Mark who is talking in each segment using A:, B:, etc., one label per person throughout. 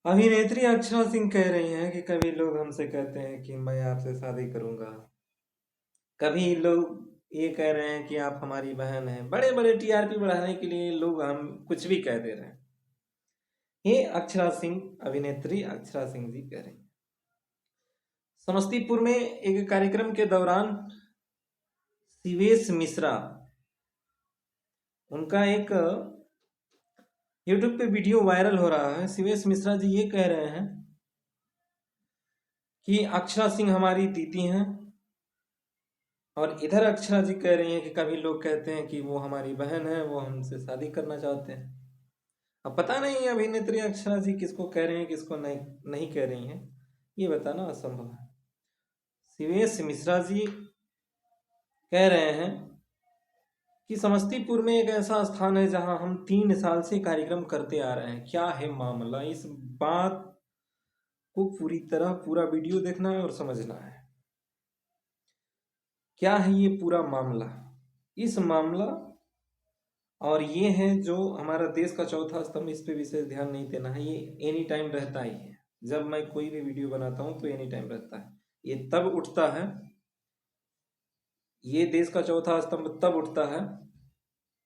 A: अभिनेत्री अक्षरा सिंह कह रही हैं कि कभी लोग हमसे कहते हैं कि मैं आपसे शादी करूंगा, कभी लोग ये कह रहे हैं कि आप हमारी बहन हैं। बड़े बड़े टीआरपी बढ़ाने के लिए लोग हम कुछ भी कह दे रहे हैं। ये अक्षरा सिंह, अभिनेत्री अक्षरा सिंह जी कह रही हैं। समस्तीपुर में एक कार्यक्रम के दौरान शिवेश मिश्रा, उनका एक यूट्यूब पे वीडियो वायरल हो रहा है। शिवेश मिश्रा जी ये कह रहे हैं कि अक्षरा सिंह हमारी दीदी हैं, और इधर अक्षरा जी कह रही हैं कि कभी लोग कहते हैं कि वो हमारी बहन है, वो हमसे शादी करना चाहते हैं। अब पता नहीं अभिनेत्री अक्षरा जी किसको कह रही हैं, किसको नहीं नहीं कह रही हैं, ये बताना असंभव है। शिवेश मिश्रा जी कह रहे हैं कि समस्तीपुर में एक ऐसा स्थान है जहां हम 3 साल से कार्यक्रम करते आ रहे हैं। क्या है मामला, इस बात को पूरी तरह पूरा वीडियो देखना है और समझना है। क्या है ये पूरा मामला, इस मामला और ये है जो हमारा देश का चौथा स्तंभ, इस पे विशेष ध्यान नहीं देना है। ये एनी टाइम रहता ही है। जब मैं कोई भी वीडियो बनाता हूं तो एनी टाइम रहता है। ये तब उठता है, ये देश का चौथा स्तंभ तब उठता है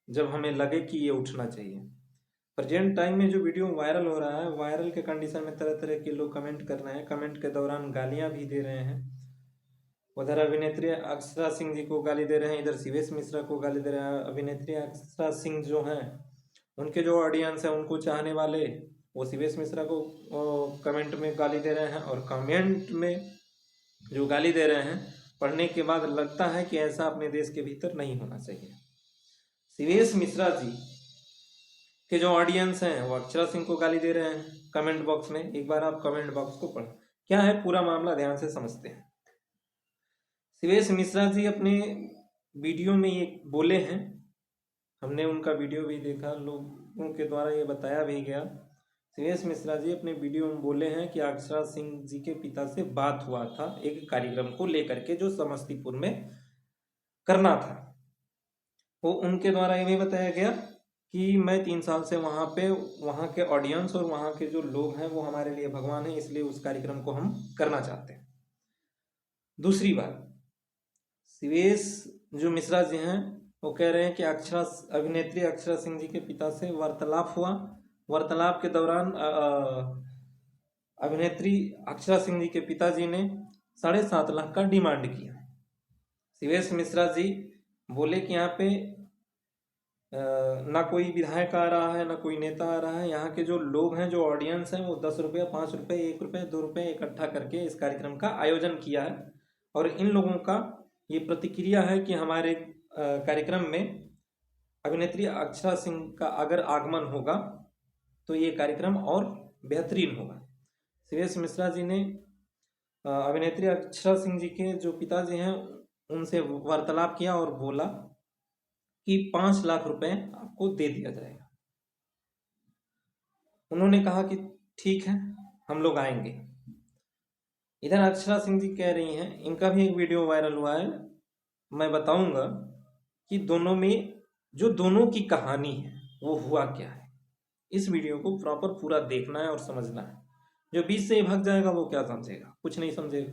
A: जब हमें लगे कि ये उठना चाहिए। प्रेजेंट टाइम में जो वीडियो वायरल हो रहा है, वायरल के कंडीशन में तरह तरह के लोग कमेंट कर रहे हैं, कमेंट के दौरान गालियां भी दे रहे हैं। उधर अभिनेत्री अक्षरा सिंह जी को गाली दे रहे हैं, इधर शिवेश मिश्रा को गाली दे रहे हैं। अभिनेत्री अक्षरा सिंह जो हैं, उनके जो ऑडियंस है, उनको चाहने वाले, वो शिवेश मिश्रा को कमेंट में गाली दे रहे हैं। और कमेंट में जो गाली दे रहे हैं, पढ़ने के बाद लगता है कि ऐसा अपने देश के भीतर नहीं होना चाहिए। शिवेश मिश्रा जी के जो ऑडियंस हैं वो अक्षरा सिंह को गाली दे रहे हैं कमेंट बॉक्स में। एक बार आप कमेंट बॉक्स को पढ़ें, क्या है पूरा मामला ध्यान से समझते हैं। शिवेश मिश्रा जी अपने वीडियो में ये बोले हैं, हमने उनका वीडियो भी देखा, लोगों के द्वारा ये बताया भी गया। शिवेश मिश्रा जी अपने वीडियो में बोले हैं कि अक्षरा सिंह जी के पिता से बात हुआ था एक कार्यक्रम को लेकर के जो समस्तीपुर में करना था। वो उनके द्वारा ये भी बताया गया कि मैं 3 साल से वहाँ पे, वहाँ के ऑडियंस और वहाँ के जो लोग हैं वो हमारे लिए भगवान हैं, इसलिए उस कार्यक्रम को हम करना चाहते हैं। दूसरी बात, शिवेश जो मिश्रा जी हैं वो कह रहे हैं कि अभिनेत्री अक्षरा सिंह जी के पिता से वार्तालाप हुआ। वार्तालाप के दौरान अभिनेत्री अक्षरा सिंह जी के पिताजी ने 7.5 लाख का डिमांड किया। शिवेश मिश्रा जी बोले कि यहाँ पे ना कोई विधायक आ रहा है, ना कोई नेता आ रहा है। यहाँ के जो लोग हैं, जो ऑडियंस हैं, वो 10 रुपये, 5 रुपये, 1 रुपये, 2 रुपये इकट्ठा करके इस कार्यक्रम का आयोजन किया है। और इन लोगों का ये प्रतिक्रिया है कि हमारे कार्यक्रम में अभिनेत्री अक्षरा सिंह का अगर आगमन होगा तो ये कार्यक्रम और बेहतरीन होगा। शिवेश मिश्रा जी ने अभिनेत्री अक्षरा सिंह जी के जो पिताजी हैं उनसे वार्तालाप किया और बोला कि 5 लाख रुपए आपको दे दिया जाएगा। उन्होंने कहा कि ठीक है, हम लोग आएंगे। इधर अक्षरा सिंह जी कह रही हैं, इनका भी एक वीडियो वायरल हुआ है, मैं बताऊंगा कि दोनों में जो दोनों की कहानी है वो हुआ क्या है। इस वीडियो को प्रॉपर पूरा देखना है और समझना है। जो बीच से ही भाग जाएगा वो क्या समझेगा, कुछ नहीं समझेगा।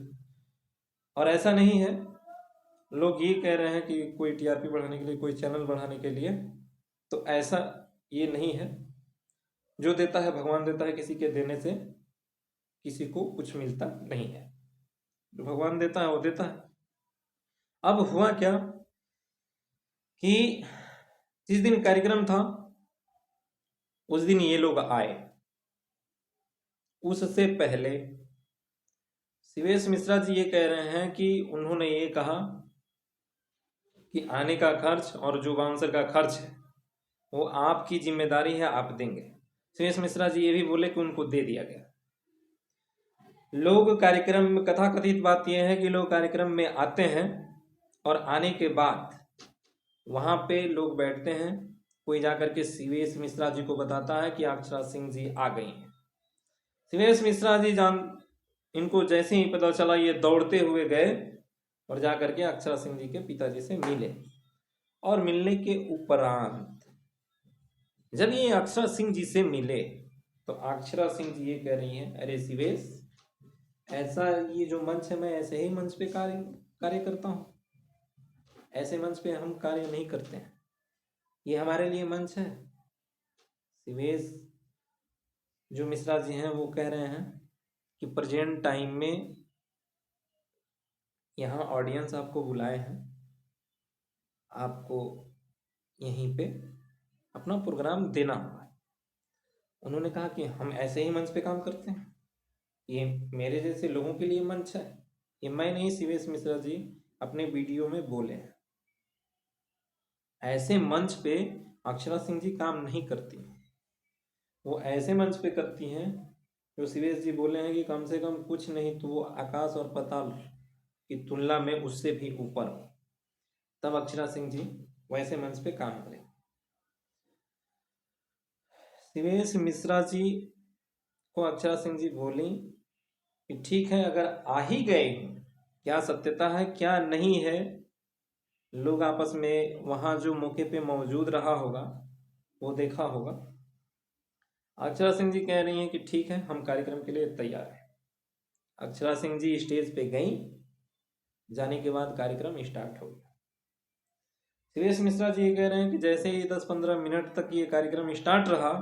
A: और ऐसा नहीं है, लोग ये कह रहे हैं कि कोई टीआरपी बढ़ाने के लिए, कोई चैनल बढ़ाने के लिए, तो ऐसा ये नहीं है। जो देता है भगवान देता है, किसी के देने से किसी को कुछ मिलता नहीं है। जो भगवान देता है वो देता है। अब हुआ क्या कि जिस दिन कार्यक्रम था उस दिन ये लोग आए। उससे पहले शिवेश मिश्रा जी ये कह रहे हैं कि उन्होंने ये कहा कि आने का खर्च और जो बाउंसर का खर्च है वो आपकी जिम्मेदारी है, आप देंगे। शिवेश मिश्रा जी ये भी बोले कि उनको दे दिया गया। लोग कार्यक्रम में, कथा कथित बात यह है कि लोग कार्यक्रम में आते हैं और आने के बाद वहां पे लोग बैठते हैं, कोई जाकर के शिवेश मिश्रा जी को बताता है कि अक्षरा सिंह जी आ गई हैं। शिवेश मिश्रा जी इनको जैसे ही पता चला, ये दौड़ते हुए गए और जाकर के अक्षरा सिंह जी के पिताजी से मिले। और मिलने के उपरांत जब ये अक्षरा सिंह जी से मिले तो अक्षरा सिंह जी ये कह रही हैं, अरे शिवेश, ऐसा ये जो मंच है, मैं ऐसे ही मंच पे कार्य करता हूँ, ऐसे मंच पे हम कार्य नहीं करते हैं, ये हमारे लिए मंच है। शिवेश जो मिश्रा जी हैं वो कह रहे हैं कि प्रेजेंट टाइम में यहाँ ऑडियंस आपको बुलाए हैं, आपको यहीं पे अपना प्रोग्राम देना होगा। उन्होंने कहा कि हम ऐसे ही मंच पे काम करते हैं, ये मेरे जैसे लोगों के लिए मंच है, ये मैं नहीं, शिवेश मिश्रा जी अपने वीडियो में बोले हैं। ऐसे मंच पे अक्षरा सिंह जी काम नहीं करती, वो ऐसे मंच पे करती हैं जो शिवेश जी बोले हैं कि कम से कम कुछ नहीं तो वो आकाश और पाताल की तुलना में उससे भी ऊपर हो, तब अक्षरा सिंह जी वैसे मंच पे काम करें। शिवेश मिश्रा जी को अक्षरा सिंह जी बोली कि ठीक है, अगर आ ही गए, क्या सत्यता है क्या नहीं है, लोग आपस में वहां जो मौके पे मौजूद रहा होगा वो देखा होगा। अक्षरा सिंह जी कह रही हैं कि ठीक है, हम कार्यक्रम के लिए तैयार हैं। अक्षरा सिंह जी स्टेज पे गई, जाने के बाद कार्यक्रम स्टार्ट हो गया। शिवेश मिश्रा जी ये कह रहे हैं कि जैसे ही 10-15 मिनट तक ये कार्यक्रम स्टार्ट रहा,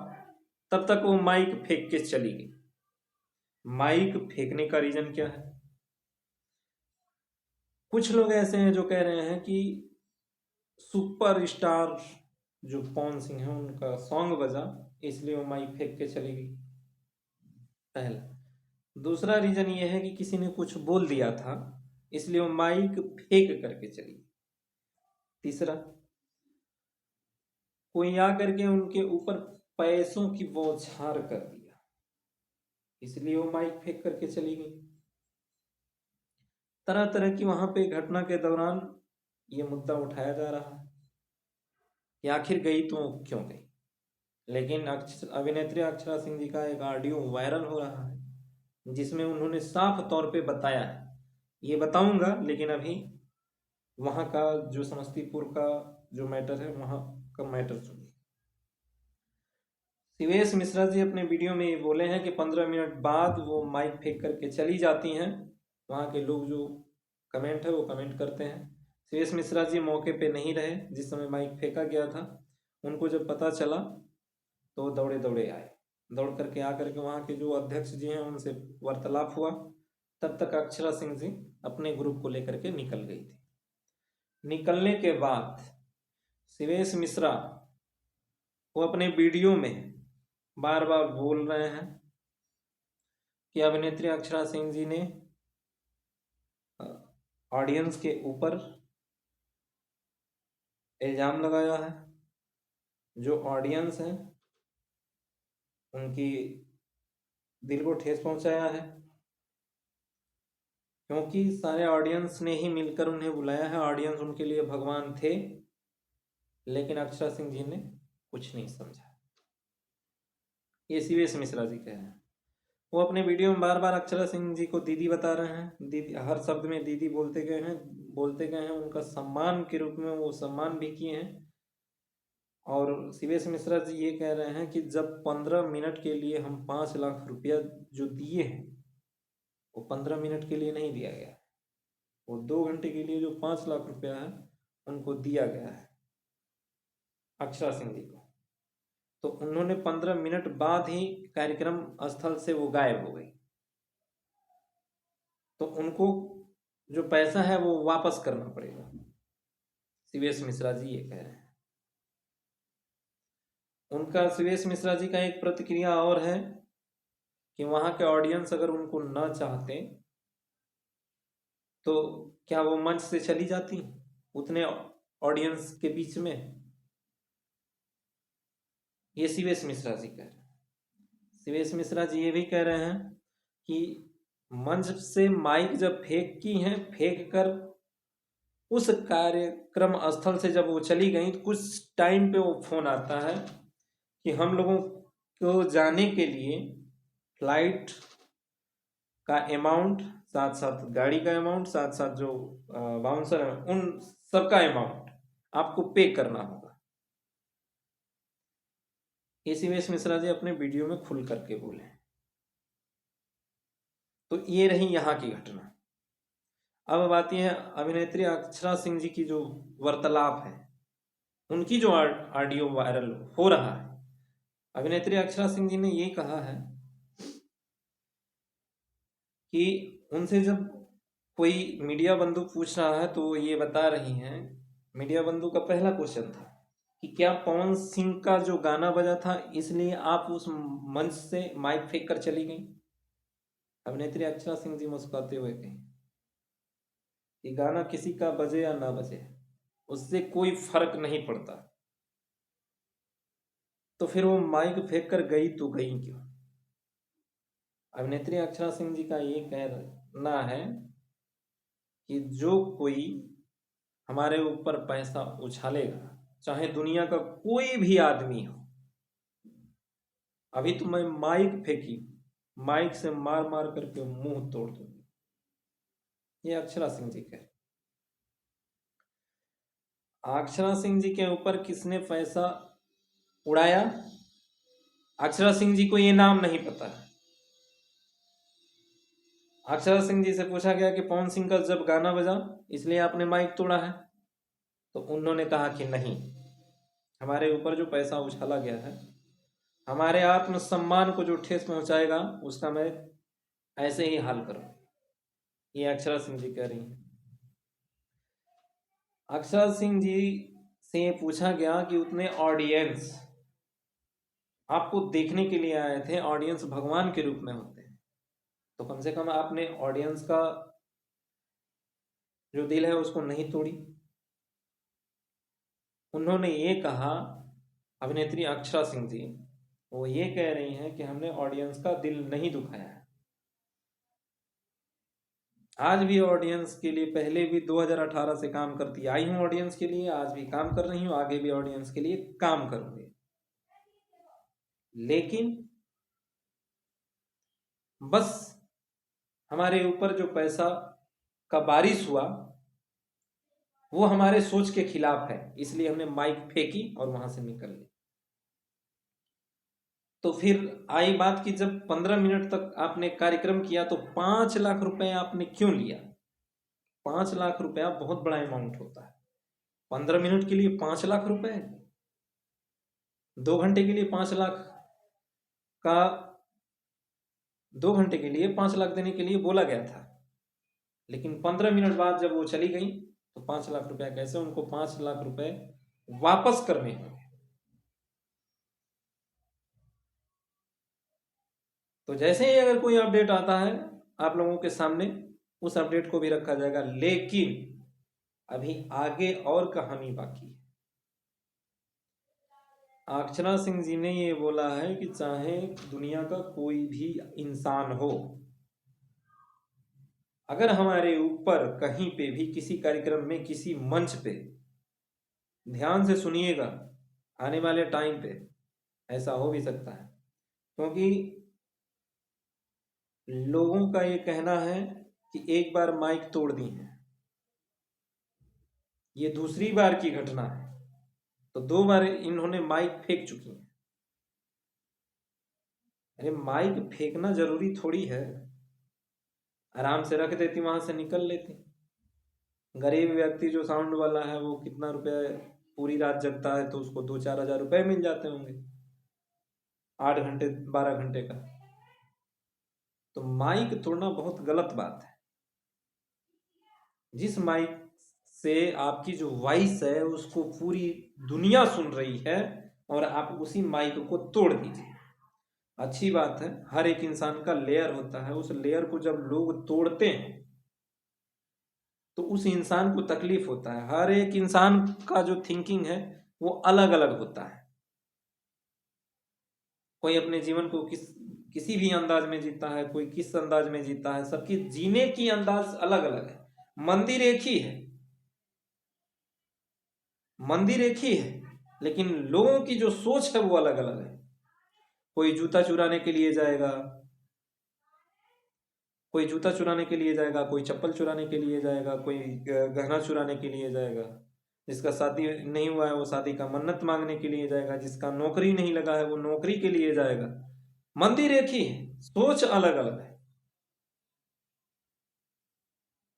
A: तब तक वो माइक फेंक के चली गई। माइक फेंकने का रीजन क्या है? कुछ लोग ऐसे हैं जो कह रहे हैं कि सुपरस्टार जो पवन सिंह है उनका सॉन्ग बजा, इसलिए वो माइक फेंक के चली गई, पहला। दूसरा रीजन ये है कि किसी ने कुछ बोल दिया था, इसलिए वो माइक फेंक करके चली गई। तीसरा, कोई आकर के उनके ऊपर पैसों की बौछार कर दिया, इसलिए वो माइक फेंक करके चली गई। तरह तरह की वहां पे घटना के दौरान ये मुद्दा उठाया जा रहा है कि आखिर गई तो क्यों गई। लेकिन अभिनेत्री अक्षरा सिंह जी का एक ऑडियो वायरल हो रहा है जिसमें उन्होंने साफ तौर पे बताया है, ये बताऊंगा, लेकिन अभी वहां का जो समस्तीपुर का जो मैटर है वहां का मैटर सुनिए। शिवेश मिश्रा जी अपने वीडियो में ये बोले हैं कि 15 मिनट बाद वो माइक फेंक करके चली जाती हैं। वहाँ के लोग जो कमेंट है वो कमेंट करते हैं। शिवेश मिश्रा जी मौके पे नहीं रहे जिस समय माइक फेंका गया था। उनको जब पता चला तो दौड़े दौड़े आए, दौड़ करके आकर के वहाँ के जो अध्यक्ष जी हैं उनसे वार्तालाप हुआ। तब तक अक्षरा सिंह जी अपने ग्रुप को लेकर के निकल गई थी। निकलने के बाद शिवेश मिश्रा वो अपने वीडियो में बार बार बोल रहे हैं कि अभिनेत्री अक्षरा सिंह जी ने ऑडियंस के ऊपर इल्जाम लगाया है, जो ऑडियंस है उनकी दिल को ठेस पहुंचाया है, क्योंकि सारे ऑडियंस ने ही मिलकर उन्हें बुलाया है। ऑडियंस उनके लिए भगवान थे, लेकिन अक्षरा सिंह जी ने कुछ नहीं समझा। ये शिवेश मिश्रा जी कह रहे हैं। वो अपने वीडियो में बार बार अक्षरा सिंह जी को दीदी बता रहे हैं, दीदी, हर शब्द में दीदी बोलते गए हैं। उनका सम्मान के रूप में वो सम्मान भी किए हैं। और शिवेश मिश्रा जी ये कह रहे हैं कि जब 15 मिनट के लिए हम 5 लाख रुपया जो दिए हैं, वो 15 मिनट के लिए नहीं दिया गया, वो 2 घंटे के लिए जो 5 लाख रुपया है उनको दिया गया है अक्षरा सिंह जी को। तो उन्होंने 15 मिनट बाद ही कार्यक्रम स्थल से वो गायब हो गई, तो उनको जो पैसा है वो वापस करना पड़ेगा। शिवेश मिश्रा जी ये कह रहे हैं। उनका, शिवेश मिश्रा जी का एक प्रतिक्रिया और है कि वहां के ऑडियंस अगर उनको न चाहते तो क्या वो मंच से चली जाती उतने ऑडियंस के बीच में? ये शिवेश मिश्रा जी कह रहे हैं। शिवेश मिश्रा जी ये भी कह रहे हैं कि मंच से माइक जब फेंकी हैं, फेंक कर उस कार्यक्रम स्थल से जब वो चली गई, तो कुछ टाइम पे वो फोन आता है कि हम लोगों को जाने के लिए फ्लाइट का अमाउंट, साथ साथ गाड़ी का अमाउंट, साथ साथ जो बाउंसर है उन सबका अमाउंट आपको पे करना होगा। एसीवेश मिश्रा जी अपने वीडियो में खुल करके बोले। तो ये रही यहाँ की घटना। अब आती है अभिनेत्री अक्षरा सिंह जी की जो वार्तालाप है, उनकी जो ऑडियो वायरल हो रहा है। अभिनेत्री अक्षरा सिंह जी ने ये कहा है कि उनसे जब कोई मीडिया बंधु पूछ रहा है तो ये बता रही हैं, मीडिया बंधु का पहला क्वेश्चन था कि क्या पवन सिंह का जो गाना बजा था इसलिए आप उस मंच से माइक फेंक कर चली गई। अभिनेत्री अक्षरा सिंह जी मुस्कुराते हुए कही कि गाना किसी का बजे या ना बजे उससे कोई फर्क नहीं पड़ता, तो फिर वो माइक फेंक कर गई तो गई क्यों। अभिनेत्री अक्षरा सिंह जी का ये कहना है कि जो कोई हमारे ऊपर पैसा उछालेगा, चाहे दुनिया का कोई भी आदमी हो, अभी तो मैं माइक फेंकी, माइक से मार मार करके मुंह तोड़ दूंगी। ये अक्षरा सिंह जी कह। अक्षरा सिंह जी के ऊपर किसने पैसा उड़ाया, अक्षरा सिंह जी को ये नाम नहीं पता है। अक्षरा सिंह जी से पूछा गया कि पवन सिंह का जब गाना बजा इसलिए आपने माइक तोड़ा है, तो उन्होंने कहा कि नहीं, हमारे ऊपर जो पैसा उछाला गया है, हमारे आत्मसम्मान को जो ठेस पहुंचाएगा उसका मैं ऐसे ही हाल करूं। ये अक्षरा सिंह जी कह रही हैं। अक्षरा सिंह जी से पूछा गया कि उतने ऑडियंस आपको देखने के लिए आए थे, ऑडियंस भगवान के रूप में होते हैं, तो कम से कम आपने ऑडियंस का जो दिल है उसको नहीं तोड़ी। उन्होंने ये कहा, अभिनेत्री अक्षरा सिंह जी वो ये कह रही हैं कि हमने ऑडियंस का दिल नहीं दुखाया है। आज भी ऑडियंस के लिए, पहले भी 2018 से काम करती आई हूं ऑडियंस के लिए, आज भी काम कर रही हूं, आगे भी ऑडियंस के लिए काम करूंगी। लेकिन बस हमारे ऊपर जो पैसा का बारिश हुआ वो हमारे सोच के खिलाफ है, इसलिए हमने माइक फेंकी और वहां से निकल ली। तो फिर आई बात कि जब 15 मिनट तक आपने कार्यक्रम किया तो 5 लाख रुपए आपने क्यों लिया। 5 लाख रुपया बहुत बड़ा अमाउंट होता है। 15 मिनट के लिए 5 लाख रुपए, 2 घंटे के लिए 5 लाख का, 2 घंटे के लिए 5 लाख देने के लिए बोला गया था, लेकिन 15 मिनट बाद जब वो चली गई तो 5 लाख रुपया कैसे, उनको 5 लाख रुपए वापस करने होंगे। तो जैसे ही अगर कोई अपडेट आता है आप लोगों के सामने, उस अपडेट को भी रखा जाएगा। लेकिन अभी आगे और कहानी बाकी है। अक्षरा सिंह जी ने ये बोला है कि चाहे दुनिया का कोई भी इंसान हो, अगर हमारे ऊपर कहीं पे भी किसी कार्यक्रम में, किसी मंच पे, ध्यान से सुनिएगा, आने वाले टाइम पे ऐसा हो भी सकता है, क्योंकि लोगों का ये कहना है कि एक बार माइक तोड़ दी है, ये दूसरी बार की घटना है, तो 2 बार इन्होंने माइक फेंक चुकी हैं। अरे माइक फेंकना जरूरी थोड़ी है, आराम से रख देती, वहां से निकल लेती। गरीब व्यक्ति जो साउंड वाला है वो कितना रुपया पूरी रात जगता है, तो उसको 2-4 हजार रुपए मिल जाते होंगे 8 घंटे 12 घंटे का। तो माइक तोड़ना बहुत गलत बात है। जिस माइक से आपकी जो वॉइस है उसको पूरी दुनिया सुन रही है और आप उसी माइक को तोड़ दीजिए, अच्छी बात है। हर एक इंसान का लेयर होता है, उस लेयर को जब लोग तोड़ते हैं तो उस इंसान को तकलीफ होता है। हर एक इंसान का जो थिंकिंग है वो अलग अलग होता है। कोई अपने जीवन को किसी भी अंदाज में जीता है, कोई किस अंदाज में जीता है, सबकी जीने की अंदाज अलग अलग है। मंदिर एक ही है, मंदिर एक ही है, लेकिन लोगों की जो सोच है वो अलग अलग है। कोई जूता चुराने के लिए जाएगा, कोई जूता चुराने के लिए जाएगा, कोई चप्पल चुराने के लिए जाएगा, कोई गहना चुराने के लिए जाएगा। जिसका शादी नहीं हुआ है वो शादी का मन्नत मांगने के लिए जाएगा, जिसका नौकरी नहीं लगा है वो नौकरी के लिए जाएगा। मंदिर एक ही है, सोच अलग अलग है।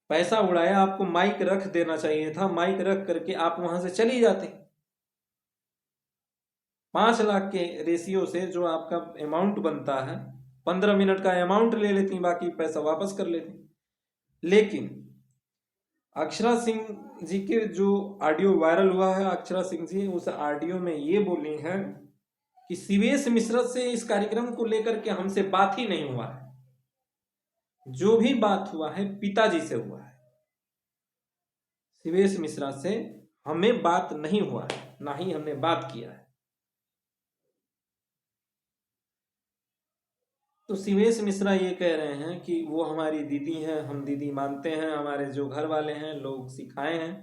A: पैसा उड़ाया, आपको माइक रख देना चाहिए था, माइक रख करके आप वहां से चली जाते। 5 लाख के रेशियो से जो आपका अमाउंट बनता है, 15 मिनट का अमाउंट ले लेती, बाकी पैसा वापस कर लेती। लेकिन अक्षरा सिंह जी के जो ऑडियो वायरल हुआ है, अक्षरा सिंह जी उस ऑडियो में ये बोली हैं कि शिवेश मिश्रा से इस कार्यक्रम को लेकर के हमसे बात ही नहीं हुआ है, जो भी बात हुआ है पिताजी से हुआ है, शिवेश मिश्रा से हमें बात नहीं हुआ है, ना ही हमने बात किया है। तो शिवेश मिश्रा ये कह रहे हैं कि वो हमारी दीदी हैं, हम दीदी मानते हैं, हमारे जो घर वाले हैं लोग सिखाए हैं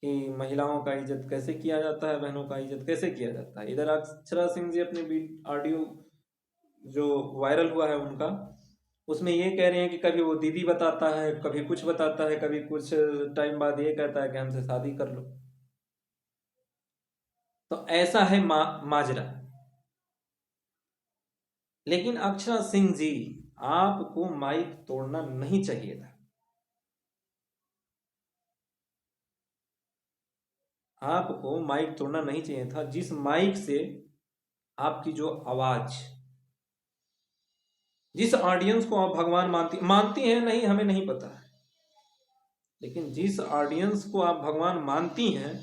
A: कि महिलाओं का इज्जत कैसे किया जाता है, बहनों का इज्जत कैसे किया जाता है। इधर अक्षरा सिंह जी अपने ऑडियो जो वायरल हुआ है उनका, उसमें ये कह रहे हैं कि कभी वो दीदी बताता है, कभी कुछ बताता है, कभी कुछ टाइम बाद ये कहता है कि हमसे शादी कर लो। तो ऐसा है माजरा। लेकिन अक्षरा सिंह जी, आपको माइक तोड़ना नहीं चाहिए था। आपको माइक तोड़ना नहीं चाहिए था। जिस माइक से आपकी जो आवाज, जिस ऑडियंस को आप भगवान मानती हैं नहीं हमें नहीं पता है, लेकिन जिस ऑडियंस को आप भगवान मानती हैं,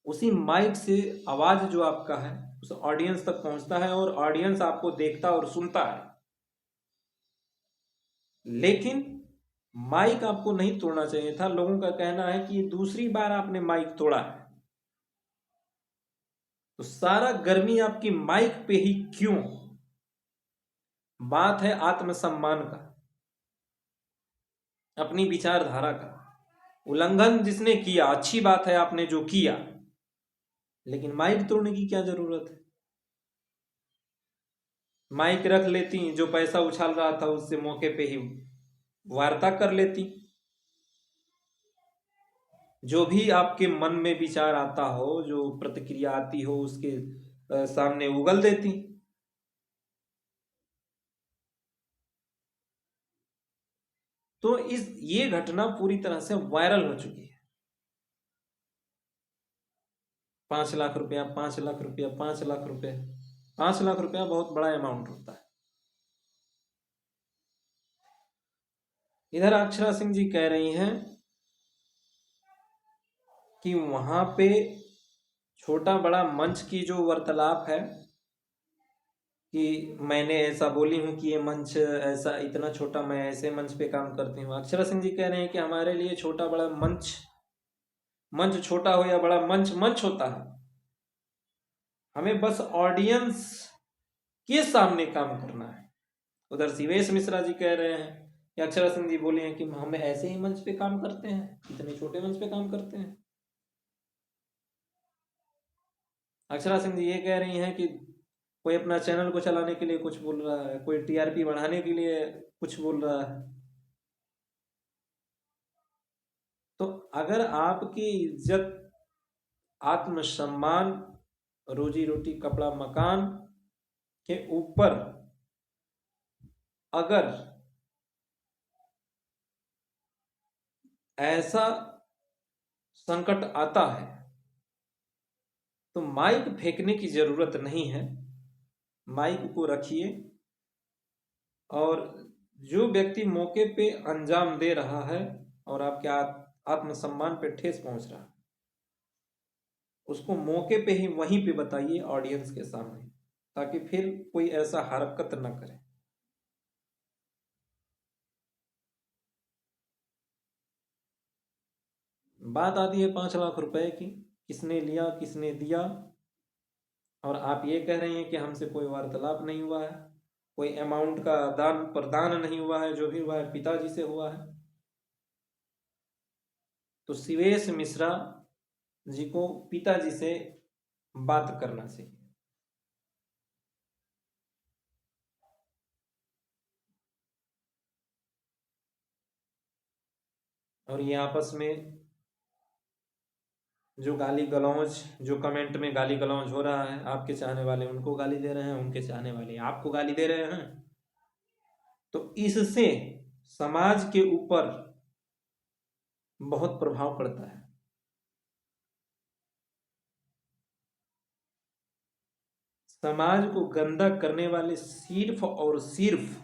A: उसी माइक से आवाज जो आपका है उस ऑडियंस तक पहुंचता है और ऑडियंस आपको देखता और सुनता है। लेकिन माइक आपको नहीं तोड़ना चाहिए था। लोगों का कहना है कि दूसरी बार आपने माइक तोड़ा है, तो सारा गर्मी आपकी माइक पे ही क्यों? बात है आत्मसम्मान का, अपनी विचारधारा का। उल्लंघन जिसने किया, अच्छी बात है आपने जो किया, लेकिन माइक तोड़ने की क्या जरूरत है? माइक रख लेती, जो पैसा उछाल रहा था उससे मौके पे ही वार्ता कर लेती, जो भी आपके मन में विचार आता हो, जो प्रतिक्रिया आती हो उसके सामने उगल देती। तो ये घटना पूरी तरह से वायरल हो चुकी है। 5 लाख रुपया, 5 लाख रुपया, 5 लाख रुपया, 5 लाख रुपया बहुत बड़ा अमाउंट होता है। इधर अक्षरा सिंह जी कह रही हैं कि वहां पे छोटा बड़ा मंच की जो वार्तालाप है कि मैंने ऐसा बोली हूं कि ये मंच ऐसा इतना छोटा, मैं ऐसे मंच पे काम करती हूँ। अक्षरा सिंह जी कह रहे हैं कि हमारे लिए छोटा बड़ा मंच, मंच छोटा हो या बड़ा, मंच मंच होता है। हमें बस ऑडियंस के सामने काम करना है। उधर शिवेश मिश्रा जी कह रहे हैं कि अक्षरा सिंह जी बोले हैं कि हम ऐसे ही मंच पे काम करते हैं, इतने छोटे मंच पे काम करते हैं। अक्षरा सिंह जी ये कह रही हैं कि कोई अपना चैनल को चलाने के लिए कुछ बोल रहा है, कोई टीआरपी बढ़ाने के लिए कुछ बोल रहा है। तो अगर आपकी इज्जत, आत्मसम्मान, रोजी रोटी, कपड़ा, मकान के ऊपर अगर ऐसा संकट आता है तो माइक फेंकने की जरूरत नहीं है। माइक को रखिए और जो व्यक्ति मौके पे अंजाम दे रहा है और आपके आत्मसम्मान पे ठेस पहुंच रहा है, उसको मौके पे ही वहीं पे बताइए ऑडियंस के सामने, ताकि फिर कोई ऐसा हरकत न करे। बात आती है 5 लाख रुपए की, किसने लिया, किसने दिया, और आप ये कह रहे हैं कि हमसे कोई वार्तालाप नहीं हुआ है, कोई अमाउंट का दान प्रदान नहीं हुआ है, जो भी हुआ है पिताजी से हुआ है। तो शिवेश मिश्रा जी को पिताजी से बात करना चाहिए। और ये आपस में जो गाली गलौज, जो कमेंट में गाली गलौज हो रहा है, आपके चाहने वाले उनको गाली दे रहे हैं, उनके चाहने वाले आपको गाली दे रहे हैं, तो इससे समाज के ऊपर बहुत प्रभाव पड़ता है। समाज को गंदा करने वाले सिर्फ और सिर्फ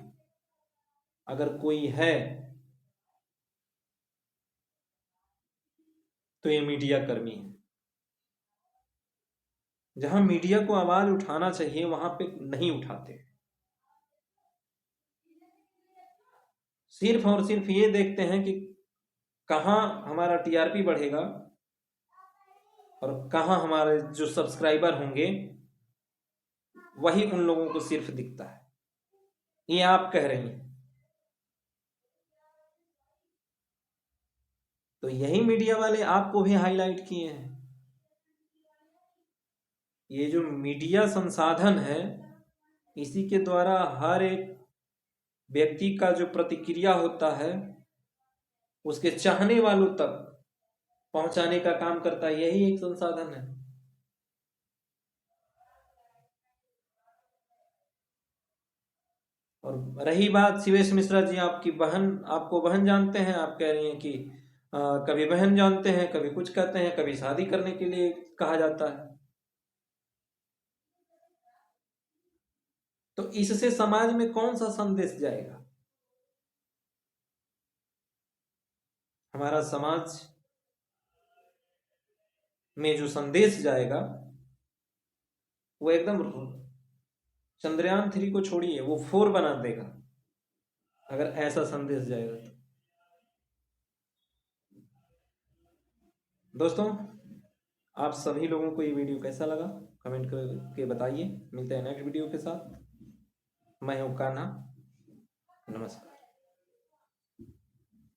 A: अगर कोई है तो ये मीडिया कर्मी है। जहां मीडिया को आवाज उठाना चाहिए वहां पे नहीं उठाते, सिर्फ और सिर्फ ये देखते हैं कि कहां हमारा टीआरपी बढ़ेगा और कहां हमारे जो सब्सक्राइबर होंगे, वही उन लोगों को सिर्फ दिखता है। ये आप कह रही हैं, तो यही मीडिया वाले आपको भी हाईलाइट किए हैं। ये जो मीडिया संसाधन है, इसी के द्वारा हर एक व्यक्ति का जो प्रतिक्रिया होता है उसके चाहने वालों तक पहुंचाने का काम करता है, यही एक संसाधन है। और रही बात शिवेश मिश्रा जी, आपकी बहन, आपको बहन जानते हैं, आप कह रही हैं कि कभी बहन जानते हैं, कभी कुछ कहते हैं, कभी शादी करने के लिए कहा जाता है। तो इससे समाज में कौन सा संदेश जाएगा? हमारा समाज में जो संदेश जाएगा वो एकदम चंद्रयान 3 को छोड़िए, वो 4 बना देगा अगर ऐसा संदेश जाएगा तो। दोस्तों, आप सभी लोगों को ये वीडियो कैसा लगा कमेंट करके बताइए। मिलते हैं नेक्स्ट वीडियो के साथ। मैं हूं कान्हा, नमस्कार।